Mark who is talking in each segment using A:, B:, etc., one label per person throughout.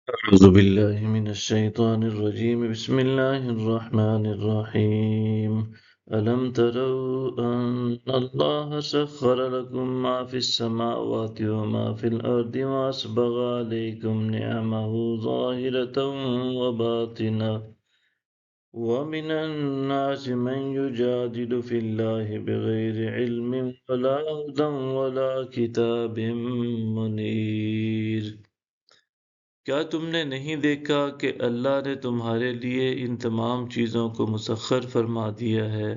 A: أعوذ بالله من الشيطان الرجيم بسم الله الرحمن الرحيم ألم تروا أن الله سخر لكم ما في السماوات وما في الأرض وأسبغ عليكم نعمه ظاهرة وباطنة ومن الناس من يجادل في الله بغير علم ولا هدى ولا كتاب منير کیا تم نے نہیں دیکھا کہ اللہ نے تمہارے لیے ان تمام چیزوں کو مسخر فرما دیا ہے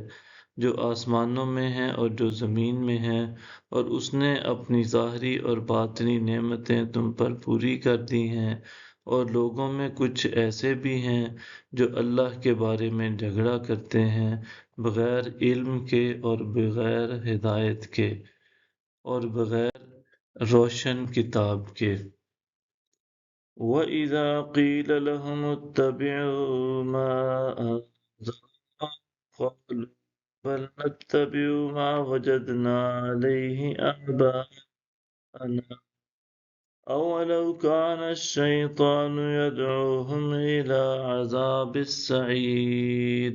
A: جو آسمانوں میں ہیں اور جو زمین میں ہیں، اور اس نے اپنی ظاہری اور باطنی نعمتیں تم پر پوری کر دی ہیں، اور لوگوں میں کچھ ایسے بھی ہیں جو اللہ کے بارے میں جھگڑا کرتے ہیں بغیر علم کے اور بغیر ہدایت کے اور بغیر روشن کتاب کے۔ وَإِذَا قِيلَ لَهُمُ اتَّبِعُوا مَا أَنزَلَ اللَّهُ قَالُوا بَلْ نَتَّبِعُ مَا وَجَدْنَا عَلَيْهِ آبَاءَنَا أَوَلَوْ كَانَ الشَّيْطَانُ يَدْعُوهُمْ إِلَى عَذَابِ السَّعِيرِ۔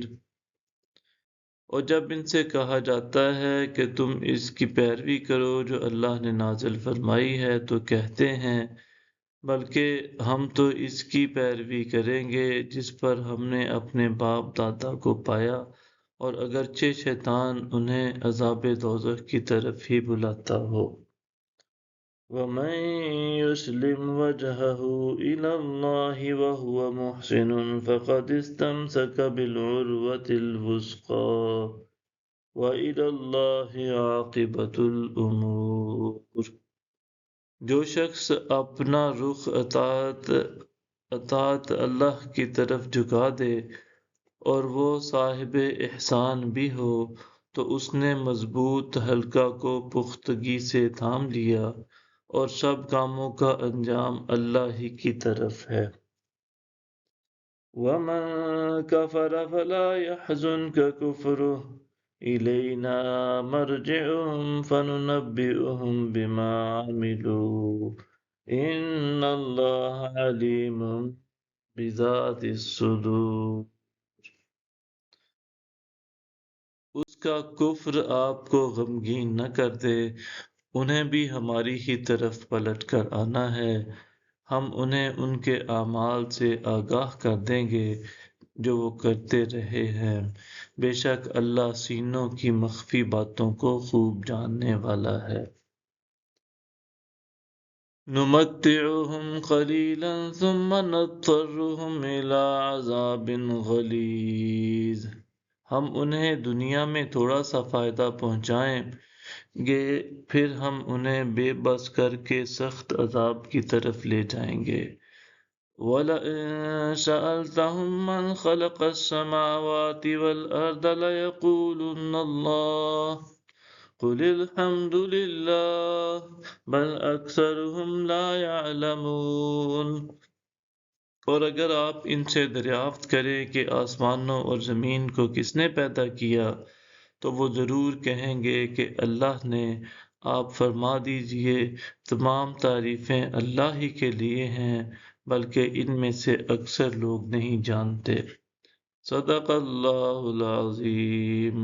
A: اور جب ان سے کہا جاتا ہے کہ تم اس کی پیروی کرو جو اللہ نے نازل فرمائی ہے تو کہتے ہیں بلکہ ہم تو اس کی پیروی کریں گے جس پر ہم نے اپنے باپ دادا کو پایا، اور اگرچہ شیطان انہیں عذاب دوزخ کی طرف ہی بلاتا ہو۔ وَمَن يُسْلِمْ وَجْهَهُ إِلَى اللَّهِ وَهُوَ مُحْسِنٌ فَقَدِ اسْتَمْسَكَ بِالْعُرْوَةِ الْوُثْقَىٰ وَإِلَى اللَّهِ عَاقِبَةُ الْأُمُورِ۔ جو شخص اپنا رخ اطاعت اللہ کی طرف جھکا دے اور وہ صاحب احسان بھی ہو تو اس نے مضبوط حلقہ کو پختگی سے تھام لیا، اور سب کاموں کا انجام اللہ ہی کی طرف ہے۔ وَمَن كَفَرَ فَلَا يَحْزُنكَ كُفْرُهُ إِلَيْنَا مَرْجِعُهُمْ فَنُنَبِّئُهُم بِمَا عَمِلُوا إِنَّ اللَّهَ عَلِيمٌ بِذَاتِ الصُّدُورِ۔ اس کا کفر آپ کو غمگین نہ کر دے، انہیں بھی ہماری ہی طرف پلٹ کر آنا ہے، ہم انہیں ان کے اعمال سے آگاہ کر دیں گے جو وہ کرتے رہے ہیں، بے شک اللہ سینوں کی مخفی باتوں کو خوب جاننے والا ہے۔ نُمَتِّعُهُمْ قَلِيلًا ثُمَّ نَضْطَرُّهُمْ إِلَىٰ عَذَابٍ غَلِيظٍ۔ ہم انہیں دنیا میں تھوڑا سا فائدہ پہنچائیں گے، پھر ہم انہیں بے بس کر کے سخت عذاب کی طرف لے جائیں گے۔ وَلَئِن سَأَلْتَهُم مَّنْ خَلَقَ السَّمَاوَاتِ وَالْأَرْضَ لَيَقُولُنَّ اللَّهُ قُلِ الْحَمْدُ لِلَّهِ بَلْ أَكْثَرُهُمْ لَا يَعْلَمُونَ۔ اور اگر آپ ان سے دریافت کریں کہ آسمانوں اور زمین کو کس نے پیدا کیا تو وہ ضرور کہیں گے کہ اللہ نے۔ آپ فرما دیجئے تمام تعریفیں اللہ ہی کے لیے ہیں، بلکہ ان میں سے اکثر لوگ نہیں جانتے۔ صدق اللہ العظیم۔